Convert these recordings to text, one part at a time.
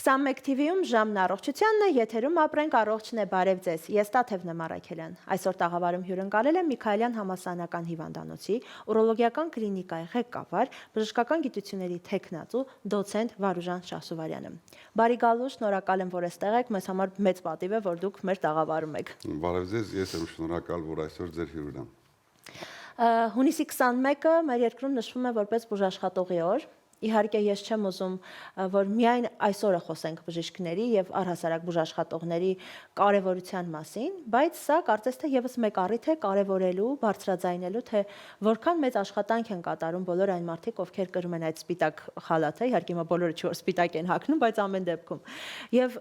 21 TV-ում ժամն առողջությանն է, եթերում ապրենք առողջն է, բարև ձեզ, ես Տաթևն եմ Արաքելյան, այսօր տաղավարում հյուրընկալել եմ Միքայելյան համալսարանական հիվանդանոցի, ուրոլոգիական կլինիկայի ղեկավար, բժշկական գիտությունների թեկնածու, դոցենտ Վարուժան Շահսուվարյանը։ Բարի գալու, շնորհակալ եմ, որ այստեղ եք, մեզ համար մեծ պատիվ է, որ դուք մեր տաղավարում եք։ Բարև ձեզ, ես եմ շնորհակալ, որ այսօր ձեր հյուրն եմ։ Հունիսի 21-ը մեր երկրում նշվում է որպես բուժաշխատողի օր։ Իհարկե ես չեմ ուզում, որ միայն այսօրը խոսենք բժիշկների եւ առհասարակ բուժաշխատողների կարեւորության մասին, բայց սա կարծես թե եւս մեկ առիթ է կարեւորելու, բարձրաձայնելու, թե որքան մեծ աշխատանք են կատարում բոլոր այն մարդիկ, ովքեր կրում են այդ սպիտակ խալաթը, իհարկե հիմա բոլորը չի որ սպիտակ են հագնում, բայց ամեն դեպքում։ Եվ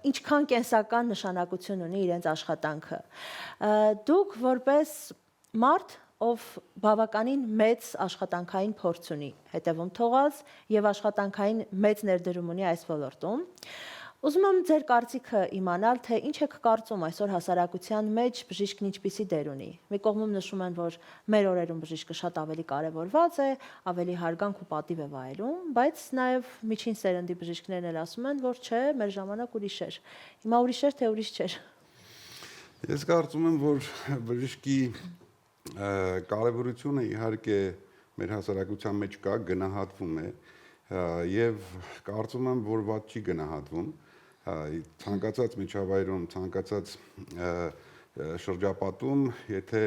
ինչքան կենսական նշանակություն ունի իրենց աշխատանքը։ Դուք որպես մարդ ով բավականին մեծ աշխատանքային փորձ ունի, հետևում թողած եւ աշխատանքային մեծ ներդրում ունի այս ոլորտում։ Ուզում եմ ձեր կարծիքը իմանալ, թե ինչ եք կարծում այսօր հասարակության մեջ բժիշկն ինչպիսի դեր ունի։ Մի կողմում նշում են, որ մեր օրերում բժիշկը շատ ավելի կարևորված է, ավելի հարգանք ու պատիվ է վայելում, բայց նաեւ միջին սերնդի բժիշկներն էլ ասում են, որ չէ, մեր ժամանակ ուրիշ էր։ Հիմա ուրիշ էր, թե ուրիշ չէր։ Ես կարծում եմ, որ բժշկի կարևորությունը իհարկե մեր հասարակության մեջ կա, գնահատվում է եւ կարծում եմ, որ ված չի գնահատվում ցանկացած միջավայրում, ցանկացած շրջապատում, եթե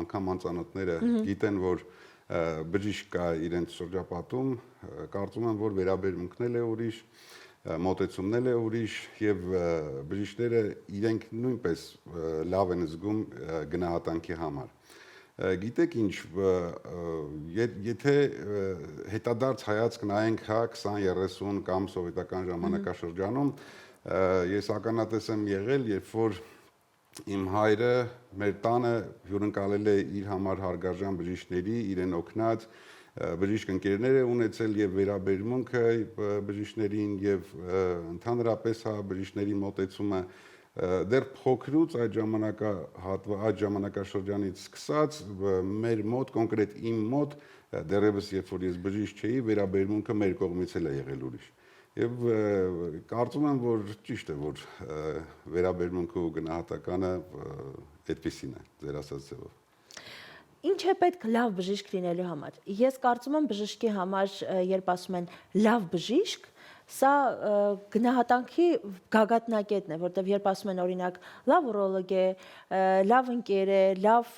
անգամ անծանոթները գիտեն, որ բժիշկ կա իրենց շրջապատում, կարծում եմ, որ վերաբերմունքն էլ է ուրիշ, մոտեցումն է ուրիշ եւ բժիշկները իրենք նույնպես լավ են զգում գնահատանքի համար։ Գիտեք ինչ, եթե հետադարձ հայացք նայենք 20-30 կամ սովետական ժամանակաշրջանում, ես ականատես եմ եղել, երբ որ իմ հայրը մեր տանը հյուրընկալել է իր համար հարգարժան բժիշկների, իրեն օգնած բժիշկ ընկերներ է ունեցել եւ վերաբերմունքը բժիշկներին եւ ընդհանրապես բժիշկների մոտեցումը դեռ փոքրուց այդ ժամանակաշրջանից սկսած մեր մոտ կոնկրետ իմ մոտ դեռևս երբ որ ես բժիշկ չէի վերաբերմունքը մեր կողմից էլ է եղել ուրիշ եւ կարծում եմ որ ճիշտ է որ վերաբերմունքը ու գնահատականը այդպեսին է ձեր ասած ձևով Ինչ է պետք լավ բժիշկ լինելու համար։ Ես կարծում եմ բժշկի համար, երբ ասում են լավ բժիշկ, սա գնահատանքի գագաթնակետն է, որտեղ երբ ասում են օրինակ լավ ուրոլոգ է, լավ ընկեր է, լավ,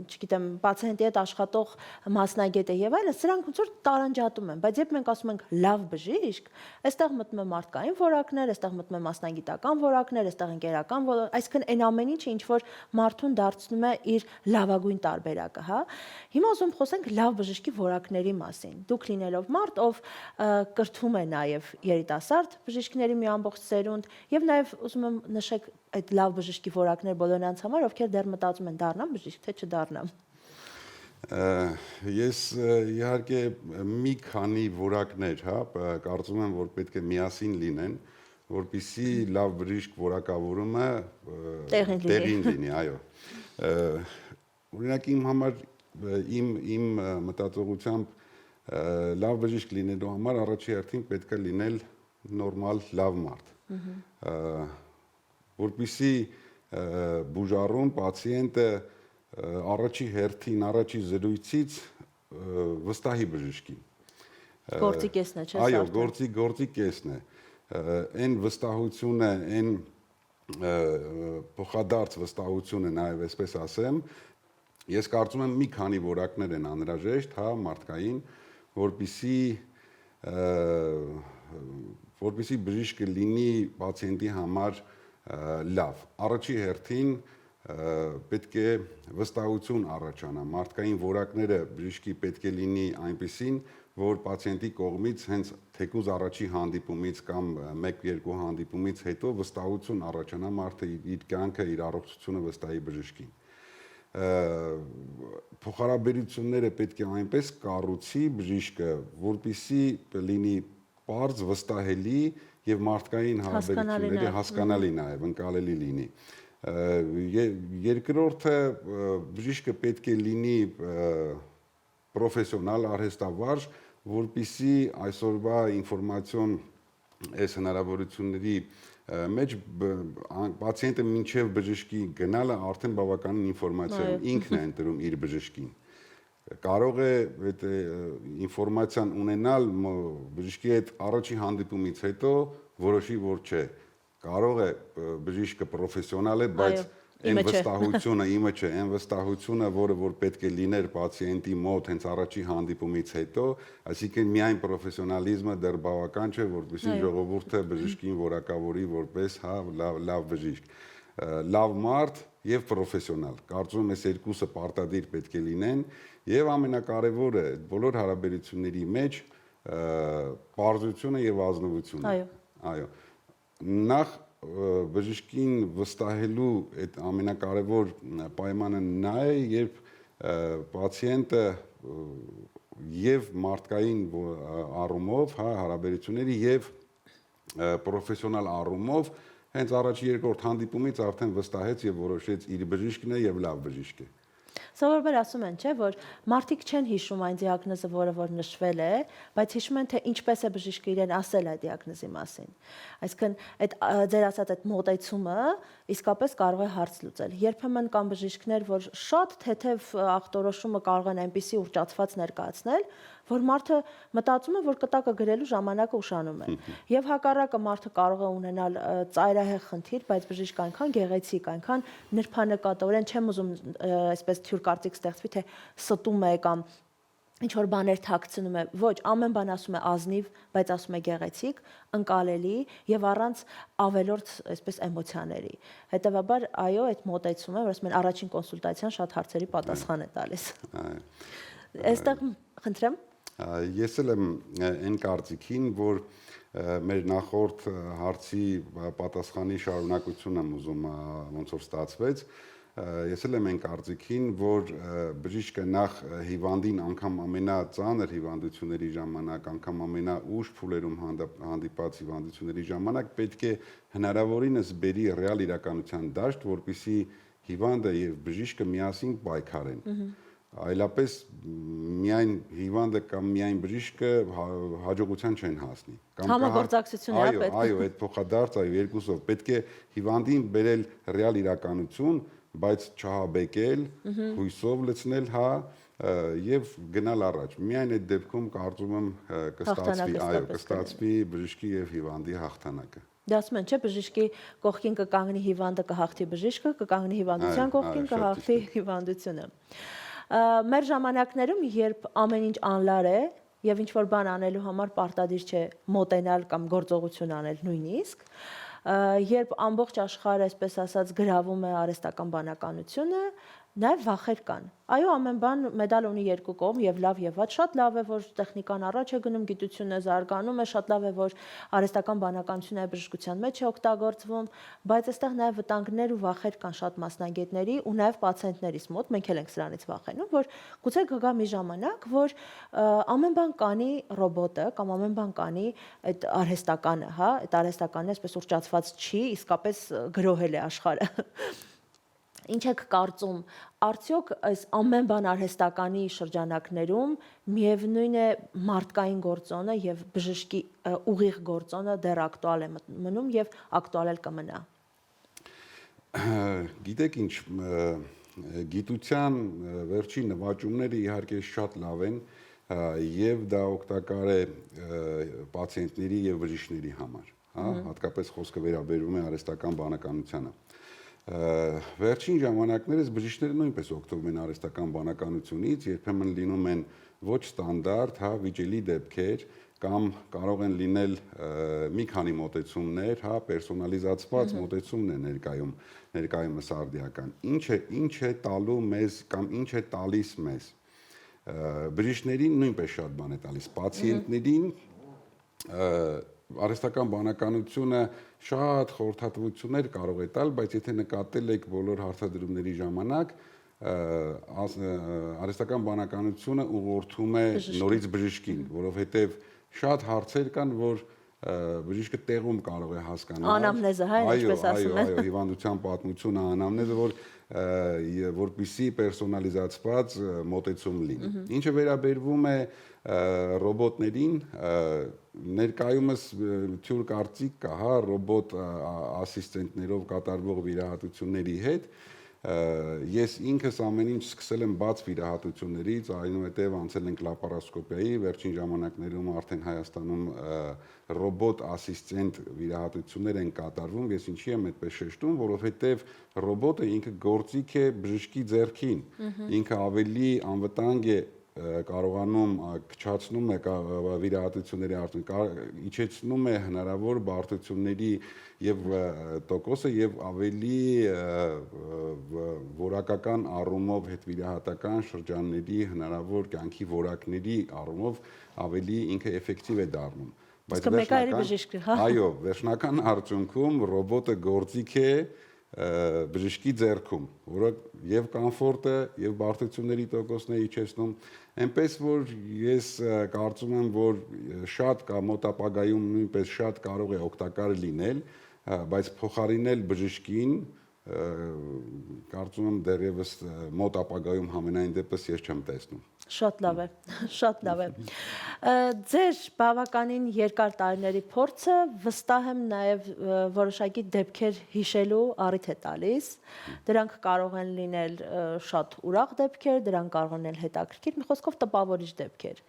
չգիտեմ, պացիենտի հետ աշխատող մասնագետ է եւ այլն, սրանք ոնց որ տարանջատում են, բայց երբ մենք ասում ենք լավ բժիշկ, այստեղ մտնում է մարդկային որակներ, այստեղ մտնում է մասնագիտական որակներ, այստեղ ընկերական որակ, այսինքն այն ամեն ինչը ինչ որ մարդուն դարձնում է իր լավագույն տարբերակը, հա։ Հիմա ուզում խոսենք լավ բժշկի որակների մասին։ Դուք լինելով մարդ, ով կրթում է նաեւ երիտասարդ բժիշկների մի ամբողջ սերունդ եւ նաեւ ուզում եմ նշեք այդ լավ բժշկի որակներ բոլորանց համար, ովքեր դեռ մտածում են դառնամ բժիշկ, թե չդառնամ։ Ես իհարկե մի քանի որակներ, հա, կարծում եմ, որ պետք է միասին լինեն, որպեսզի լավ բժիշկ որակավորումը տեղին լինի, այո։ Օրինակ իմ համար իմ մտածողությամբ լավ բժիշկ լինելու համար առաջի հերթին պետք է լինել նորմալ լավ մարդ։ Որպեսզի բուժառուն պացիենտը առաջի հերթին, առաջի զրույցից վստահի բժշկին։ Գործի կեսն է, չէ՞։ Այո, գործի կեսն է։ Այն վստահությունը, այն փոխադարձ վստահությունը նաև այսպես ասեմ, ես կարծում եմ մի քանի որակներ են անհրաժեշտ, հա, մարդկային, որպեսզի բժիշկը լինի պացիենտի համար լավ։ Առաջի հերթին պետք է վստահություն առաջանա։ Մարդկային որակները բժշկի պետք է լինի այնպիսին, որ պացիենտի կողմից հենց թեկուզ առաջի հանդիպումից կամ 1-2 հանդիպումից հետո վստահություն առաջանա, մարդը իր կյանքը, իր առողջությունը վստահի բժշկին։ Փոխհարաբերությունները պետք է այնպես կառուցի բժիշկը, որպեսզի լինի պարզ, վստահելի եւ մարդկային հարաբերությունները հասկանալի նաեւ, ընկալելի լինի։ Երկրորդը բժիշկը պետք է լինի պրոֆեսիոնալ, արհեստավարժ, որպեսզի այսօրվա ինֆորմացիոն այս հնարավորությունների մեջ պացիենտը մինչև բժշկի գնալը արդեն բավականին ինֆորմացիա ինքն է ընտրում իր բժշկին։ Կարող է այդ ինֆորմացիան ունենալ բժշկի հետ առաջի հանդիպումից հետո որոշի, որ չէ։ Կարող է բժիշկը պրոֆեսիոնալ է, բայց այն վստահությունը իմը չէ, այն վստահությունը, որը որ պետք է լիներ պացիենտի մոտ հենց առաջի հանդիպումից հետո, այսինքն միայն պրոֆեսիոնալիզմը դեռ բավական չէ, որպեսզի ժողովուրդը բժշկին որակավորի որպես լավ բժիշկ։ Լավ մարդ եւ պրոֆեսիոնալ։ Կարծում եմ, այս երկուսը պարտադիր պետք է լինեն եւ ամենակարևորը բոլոր հարաբերությունների մեջ պարզությունը եւ ազնվությունը։ Այո։ Նախ բժշկին վստահելու այդ ամենակարևոր պայմանը նա է, երբ պացիենտը եւ մարդկային առումով, հարաբերությունների եւ պրոֆեսիոնալ առումով հենց առաջի երկրորդ հանդիպումից արդեն վստահեց եւ որոշեց իր բժիշկն է եւ լավ բժիշկ է։ Սովորաբար ասում են, չէ, որ մարդիկ չեն հիշում այն դիագնոզը, որը որ նշվել է, բայց հիշում են, թե ինչպես է բժիշկը իրեն ասել այդ դիագնոզի մասին։ Այսինքն, այդ ձեր ասած այդ մոտեցումը իսկապես կարող է հարց լուծել։ Երբեմն կան բժիշկներ, որ շատ թեթև ախտորոշումը կարող են այնպիսի ուռճացված ներկայացնել, որ մարդը մտածում է, որ կտակը գրելու ժամանակը ուշանում է։ Եվ հակառակը մարդը կարող է ունենալ ծայրահեղ խնդիր, բայց բժիշկը այնքան գեղեցիկ, այնքան նրբանկատորեն չեմ ուզում այսպես թյուր կարծիք ստեղծվի, թե ստում է կամ ինչ որ բաներ թաքցնում է, ոչ, ամեն բան ասում է ազնիվ, բայց ասում է գեղեցիկ, ընկալելի եւ առանց ավելորդ այսպես էմոցիաների։ Հետեւաբար, այո, այդ մոտեցումը, որ ասում են առաջին կոնսուլտացիան շատ հարցերի պատասխան է տալիս։ Այստեղ խնդրեմ։ Ես էլ եմ այն կարծիքին, որ մեր նախորդ հարցի պատասխանի շարունակություն եմ ուզում ոնց որ ստացվեց։ Ես էլ եմ այն կարծիքին, որ բժիշկը նախ հիվանդին անգամ ամենածանր հիվանդությունների ժամանակ, անգամ ամենաուշ փուլերում հանդիպած հիվանդությունների ժամանակ պետք է հնարավորինս բերի ռեալ իրականության դաշտ, որպեսզի հիվանդը եւ բժիշկը միասին պայքարեն։ Այլապես միայն հիվանդը կամ միայն բժիշկը հաջողության չեն հասնի։ Համագործակցություն է պետք։ Այո, այդ փոխադարձ, այո, երկուսով պետք է հիվանդին բերել ռեալ իրականություն, բայց չհաբեկել, հույսով լցնել, եւ գնալ առաջ։ Միայն այդ դեպքում կարծում եմ կստացվի, այո, կստացվի բժշկի եւ հիվանդի հաղթանակը։ Դա ասում են, չէ, բժշկի կողքին կկանգնի հիվանդը, կհաղթի բժիշկը, կկանգնի հիվանդության կողքին, կհաղթի հիվանդությունը։ Մեր ժամանակներում, երբ ամեն ինչ անլար է եւ ինչ որ բան անելու համար պարտադիր չէ մոտենալ կամ գործողություն անել նույնիսկ, երբ ամբողջ աշխարհը, այսպես ասած, գրավում է արհեստական բանականությունը, նաև վախեր կան։ Այո, ամեն բան մեդալ ունի երկու կողմ, եւ լավ եւ վատ։ Շատ լավ է, որ տեխնիկան առաջ է գնում, գիտությունը զարգանում է, շատ լավ է, որ արհեստական բանականությունը բժշկության մեջ է օգտագործվում, բայց այստեղ նաև վտանգներ ու վախեր կան շատ մասնագետների ու նաև պացիենտներիս մոտ, մենք էլ ենք սրանից վախենում, որ գուցե կգա մի ժամանակ, որ ամեն բան կանի ռոբոտը կամ ամեն բան կանի այդ արհեստականը, այդ արհեստականը այսպես ուռճացված չի, իսկապես գրոհել է աշխարհը։ Ինչ եք կարծում, արդյոք այս ամեն բան արհեստականի շրջանակներում միևնույն է մարդկային գործոնը եւ բժշկի ուղիղ գործոնը դեռ ակտուալ է մնում եւ ակտուալ էլ կմնա։ Գիտեք ինչ, գիտության վերջին նվաճումները իհարկե շատ լավ են եւ դա օգտակար է պացիենտների եւ բժիշկների համար, հատկապես խոսքը վերաբերում է արհեստական բանականությանը։ Վերջին ժամանակներս բժիշկները նույնպես օգտվում են արհեստական բանականությունից, երբեմն լինում են ոչ ստանդարտ, վիճելի դեպքեր կամ կարող են լինել մի քանի մոտեցումներ, պերսոնալիզացված մոտեցումն է ներկայումս արդիական։ Ինչ է տալու մեզ կամ ինչ է տալիս մեզ։ Բժիշկներին նույնպես շատ բան է տալիս, պացիենտներին արհեստական բանականությունը շատ խորհրդատվություններ կարող է տալ, բայց եթե նկատել եք բոլոր հարցադրումների ժամանակ, արհեստական բանականությունը ուղղորդում է նորից բժշկին, որովհետև շատ հարցեր կան, որ բժիշկը տեղում կարող է հասկանալ։ Անամնեզը, հա, ինչպես ասում են։ Այո, հիվանդության պատմությունը, անամնեզը, որպեսզի պերսոնալիզացված մոտեցում լինի։ Ինչը վերաբերվում է ռոբոտներին, ներկայումս թյուր կարծիք կա, հա, ռոբոտ ասիստենտներով կատարվող վիրահատությունների հետ։ Ես ինքս ամեն ինչ սկսել եմ բաց վիրահատություններից, այնուհետև անցել ենք լապարասկոպիայի, վերջին ժամանակներում արդեն Հայաստանում ռոբոտ ասիստենտ վիրահատություններ են կատարվում, ես ինչի եմ այդպես շեշտում, որովհետև ռոբոտը ինքը գործիք է բժշկի ձեռքին, ինքը ավելի անվտանգ է կարողանում քչացնում է վիրահատությունների արդյունքը, իջեցնում է հնարավոր բարդությունների եւ տոկոսը եւ ավելի որակական առումով հետվիրահատական շրջանների հնարավոր կյանքի որակների առումով ավելի ինքը էֆեկտիվ է դառնում։ Այո, վերջնական արդյունքում ռոբոտը գործիք է բժշկի ձեռքում, որը եւ կոմֆորտ է եւ բարդությունների տոկոսն է իջեցնում, այնպես որ ես կարծում եմ, որ շատ կա մոտ ապագայում նույնպես շատ կարող է օգտակար լինել, բայց փոխարինել բժշկին կարծում եմ դեռևս մոտ ապագայում համենայն դեպս ես չեմ տեսնում։ Շատ լավ է, շատ լավ է։ Ձեր բավականին երկար տարիների փորձը վստահ եմ նաև որոշակի դեպքեր հիշելու առիթ է տալիս։ Դրանք կարող են լինել շատ ուրախ դեպքեր, դրանք կարող են լինել հետաքրքիր, մի խոսքով տպավորիչ դեպքեր։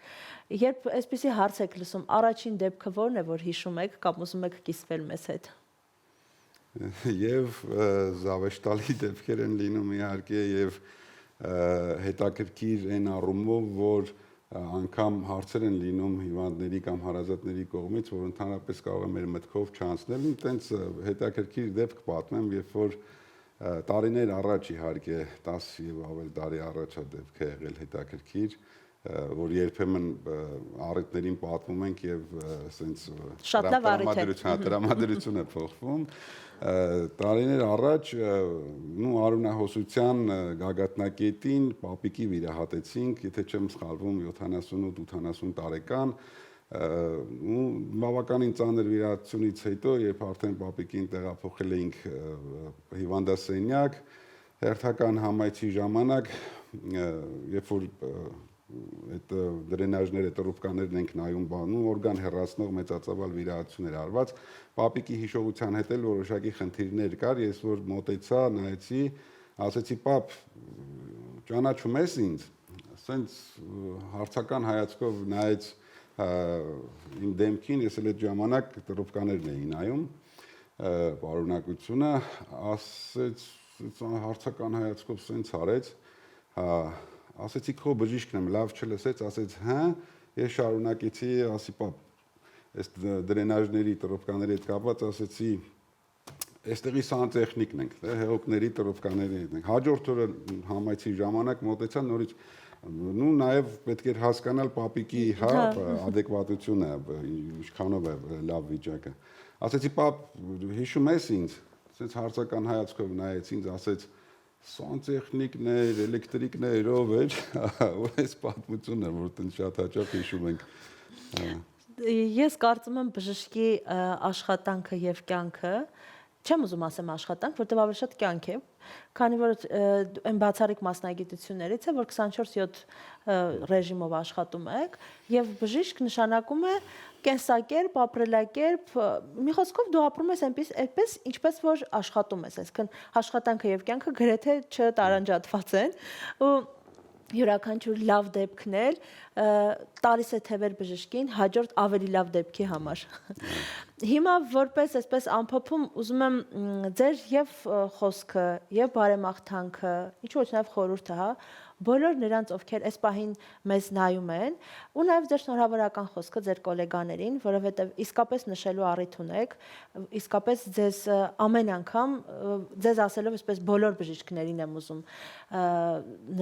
Երբ այսպիսի հարց եք լսում, առաջին դեպքը ո՞րն է, որ հիշում եք կամ ուզում եք կիսվել մեզ հետ։ Եվ զավեշտալի դեպքեր են լինում իհարկե եւ հետաքրքիր այն առումով, որ անգամ հարցեր են լինում հիվանդների կամ հարազատների կողմից, որ ընդհանրապես կարող է մեր մտքով չանցնել, այտենց հետաքրքիր դեպք պատմեմ, երբ որ տարիներ առաջ իհարկե 10 եւ ավել տարի առաջ է դեպքը եղել հետաքրքիր, որ երբեմն առիթներին պատմում ենք եւ ասենց տրամադրություն է փոխվում։ Տարիներ առաջ արունահոսության գագաթնակետին պապիկի վիրահատեցինք, եթե չեմ սխալվում 78-80 տարեկան, բավականին ծանր վիրահատությունից հետո, երբ արդեն պապիկին տեղափոխել էինք հիվանդասենյակ, հերթական համայցի ժամանակ, երբ որ այդ դրենաժները, տրուբկաներն ենք նայում բանում, օրգան հեռացնող մեծածավալ վիրահատություններ արված, պապիկի հիշողության հետ էլ որոշակի խնդիրներ կար, ես որ մոտեցա, նայեցի, ասեցի, պապ, ճանաչում ես ինձ, ասենց հարցական հայացքով նայեց իմ դեմքին, ես էլ այդ ժամանակ տրուբկաներն էի նայում, պարունակությունը, ասեց, հարցական հայացքով սենց արեց, ասեցի քո բժիշկն եմ, լավ չլսեց, ասեց, հա, ես շարունակեցի, ասի պապ, այս դրենաժների, տրոպկաների հետ կապված, ասեցի, այստեղի սանտեխնիկն ենք, հեղուկների տրոպկաների հետ ենք, հաջորդ օրը համայցի ժամանակ մոտեցա նորից, նաև պետք էր հասկանալ պապիկի ադեկվատությունը, ինչքանով է լավ վիճակը, ասեցի պապ, հիշում ես ինձ, ասեց հարցական հայացքով նայեց ինձ, ասեց, սանտեխնիկներ, էլեկտրիկներ, ով էր, որ այս պատմությունն է, որ շատ հաճախ հիշում ենք։ Ես կարծում եմ բժշկի աշխատանքը եւ կյանքը, չեմ ուզում ասեմ աշխատանք, որտեղ ավելի շատ կյանք է, քանի որ այն բացառիկ մասնագիտություններից է, որ 24/7 ռեժիմով աշխատում եք, եւ բժիշկ նշանակում է կենսակերպ, ապրելակերպ, մի խոսքով դու ապրում ես այնպես, ինչպես որ աշխատում ես, այսինքն աշխատանքը եւ կյանքը գրեթե չտարանջատված են, ու յուրաքանչյուր լավ դեպքն էլ տալիս է թևեր բժշկին հաջորդ ավելի լավ դեպքի համար։ Հիմա որպես այսպես ամփոփում ուզում եմ ձեր եւ խոսքը եւ բարեմաղթանքը, ինչու՞ ոչ նաեւ խորհուրդը, հա, բոլոր նրանց, ովքեր այս պահին մեզ նայում են, ու նաեւ ձեր շնորհավորական խոսքը ձեր գոլեգաներին, որովհետեւ իսկապես նշելու առիթ ունեք, իսկապես ձեզ ամեն անգամ ձեզ ասելով այսպես բոլոր բժիշկներին եմ ուզում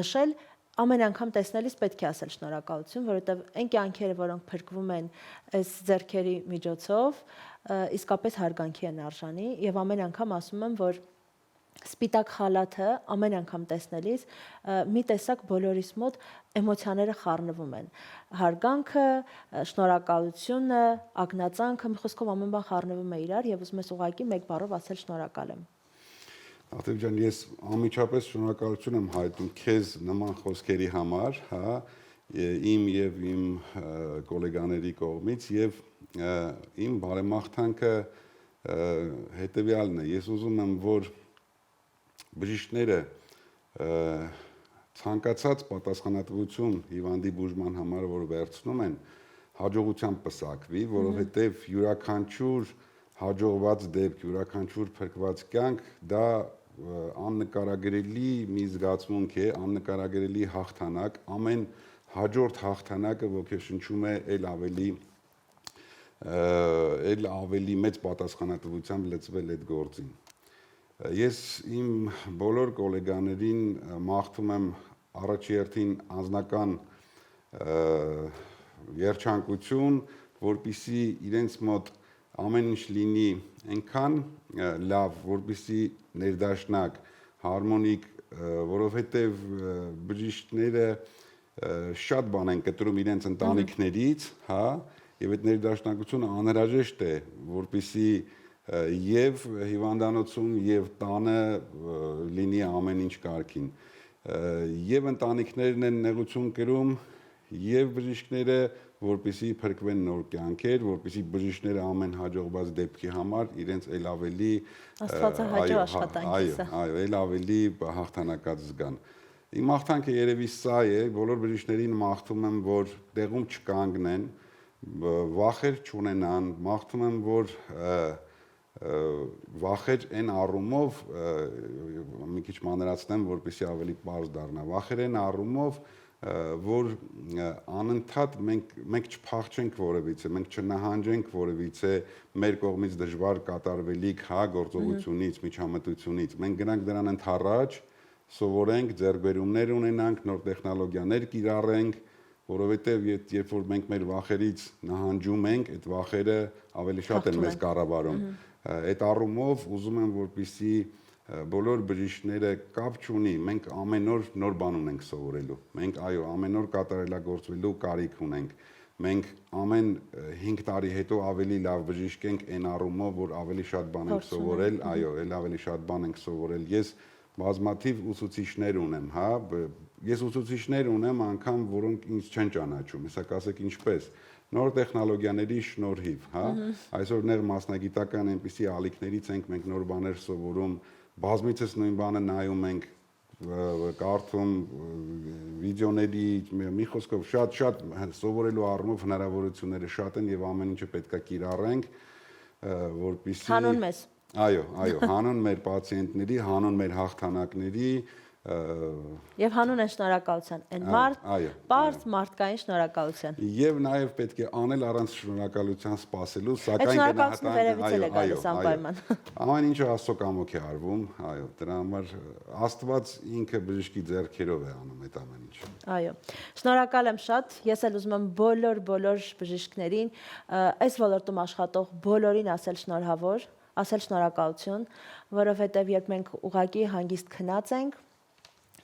նշել, ամեն անգամ տեսնելիս պետք է ասել շնորհակալություն, որովհետև այն կյանքերը, որոնք փրկվում են այս ձեռքերի միջոցով, իսկապես հարգանքի են արժանի եւ ամեն անգամ ասում եմ, որ սպիտակ խալաթը ամեն անգամ տեսնելիս մի տեսակ բոլորիս մոտ էմոցիաները խառնվում են։ Հարգանքը, շնորհակալությունը, ակնածանքը, մի խոսքով ամեն բան խառնվում է իրար եւ ուզում ես ուղղակի մեկ բառով ասել շնորհակալ եմ։ Աթև ջան, ես անմիջապես շնորհակալություն եմ հայտնում քեզ նման խոսքերի համար, հա, իմ եւ իմ գոլեգաների կողմից եւ իմ բարեմաղթանքը հետեւյալն է։ Ես ուզում եմ, որ բժիշկները ցանկացած պատասխանատվություն հիվանդի բուժման համար, որ վերցնում են, հաջողությամբ պսակվի, որովհետեւ յուրաքանչյուր հաջողված դեպք, յուրաքանչյուր փրկված կյանք դա աննկարագրելի մի զգացմունք է, աննկարագրելի հաղթանակ, ամեն հաջորդ հաղթանակը ոգեշնչում է ել ավելի մեծ պատասխանատվությամբ լծվել այդ գործին։ Ես իմ բոլոր գոլեգաներին մաղթում եմ առաջերտին անձնական երջանկություն, որպեսզի իրենց մոտ ամեն ինչ լինի այնքան լավ, որպեսզի ներդաշնակ, հարմոնիկ, որովհետև բժիշկները շատ բան են կտրում իրենց ընտանիքներից, հա, եւ այդ ներդաշնակությունը անհրաժեշտ է, որպեսզի եւ հիվանդանոցում եւ տանը լինի ամեն ինչ կարգին։ Եվ ընտանիքներն են նեղություն կրում, եւ բժիշկները, որպեսզի փրկվեն նոր կյանքեր, որպեսզի բժիշկները ամեն հաջողված դեպքի համար իրենց ել ավելի աստվածահաճո աշխատանքիսը։ Այո, ել ավելի հաղթանակած զգան։ Իմ մաղթանքը երևի սա է, բոլոր բժիշկներին մաղթում եմ, որ տեղում չկանգնեն, վախեր չունենան, մաղթում եմ, որ վախեր այն առումով մի քիչ մանրացնեմ, որպեսզի ավելի պարզ դառնա։ Վախեր այն առումով, որ անընդհատ մենք չփախչենք որևիցե, մենք չնահանջենք որևիցե մեր կողմից դժվար կատարվելիք, հա, գործողությունից, միջամտությունից։ Մենք գնանք դրան ընդառաջ, սովորենք, ձեռքբերումներ ունենանք, նոր տեխնոլոգիաներ կիրառենք, որովհետև երբ որ մենք մեր վախերից նահանջում ենք, այդ վախերը ավելի շատ են մեզ կառավարում։ Այդ առումով ուզում եմ, որպեսզի բոլոր բժիշկները կապ չունի, մենք ամեն օր նոր բան ունենք սովորելու։ Մենք այո, ամեն օր կատարելագործվելու կարիք ունենք։ Մենք ամեն 5 տարի հետո ավելի լավ բժիշկ ենք այն առումով, որ ավելի շատ բան ենք սովորել, այո, ել ավելի շատ բան ենք սովորել։ Ես բազմաթիվ ուսուցիչներ ունեմ, հա, ես ուսուցիչներ ունեմ անգամ, որոնք ինձ չեն ճանաչում, հեսա կասեք ինչպես։ Նոր տեխնոլոգիաների շնորհիվ, հա, այսօր նեղ մասնագիտական այնպիսի ալիքներից ենք մենք նոր բաներ սովորում, բազմիցս նույն բանը նայում ենք, կարդում վիդեոների, մի խոսքով շատ սովորելու առումով հնարավորությունները շատ են եւ ամեն ինչը պետք է կիրառենք, որպեսզի հանուն մեզ։ Այո, հանուն մեր պացիենտների, հանուն մեր հաղթանակների եւ հանուն այն շնորհակալության, այն պարզ մարդկային շնորհակալության։ Եվ նաեւ պետք է անել առանց շնորհակալության սпасելու, սակայն գնահատան, ամեն ինչը Աստծո կամոք է արվում, այո, դրա համար Աստված ինքը բժշկի ձեռքերով է անում այդ ամեն ինչը։ Այո։ Շնորհակալ եմ շատ, ես էլ ուզում եմ բոլոր բժիշկներին, այս ոլորտում աշխատող բոլորին ասել շնորհավոր, ասել շնորհակալություն, որովհետեւ երբ մենք ուղղակի հանգիստ քնած ենք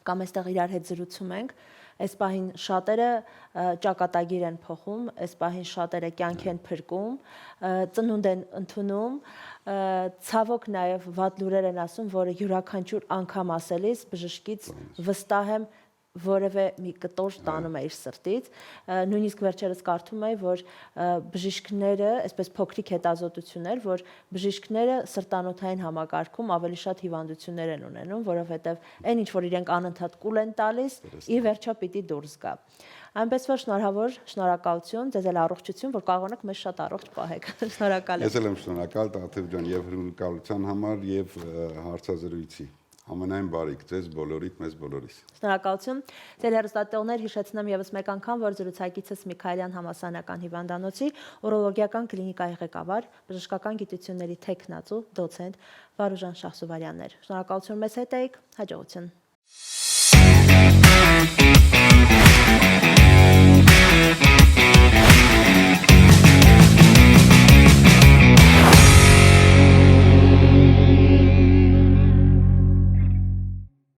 կամ այստեղ իրար հետ զրուցում ենք, այս պահին շատերը ճակատագիր են փոխում, այս պահին շատերը կյանք են փրկում, ծնունդ են ընդունում, ցավոք նաև վատ լուրեր են ասում, որը յուրաքանչյուր անգամ ասելիս բժշկից վստահ եմ որևէ մի կտոր տանում է իր սրտից, նույնիսկ վերջերս կարդում էի, որ բժիշկները, այսպես փոքրիկ հետազոտություններ, որ բժիշկները սրտանոթային համակարգում ավելի շատ հիվանդություններ են ունենում, որովհետև այն ինչ որ իրենք անընդհատ կուլ են տալիս, ի վերջո պիտի դուրս գա։ Այնպես որ շնորհավոր, շնորհակալություն, ձեզ էլ առողջություն, որ կարողանաք մեզ շատ առողջ պահեք։ Շնորհակալ եմ։ Ես էլ եմ շնորհակալ Տաթև ջան եւ հրավերության համար եւ հարցազրույցի։ Ամենայն բարիք ձեզ բոլորիդ, մեզ բոլորիս։ Շնորհակալություն։ Ձեր հեռուստատեղներ հիշեցնեմ եւս մեկ անգամ, որ զրուցակիցս Միքայելյան համալսարանական հիվանդանոցի ուրոլոգիական կլինիկայի ղեկավար, բժշկական գիտությունների թեկնածու, դոցենտ Վարուժան Շահսուվարյանն էր։ Շնորհակալություն մեզ հետ եք, հաջողություն։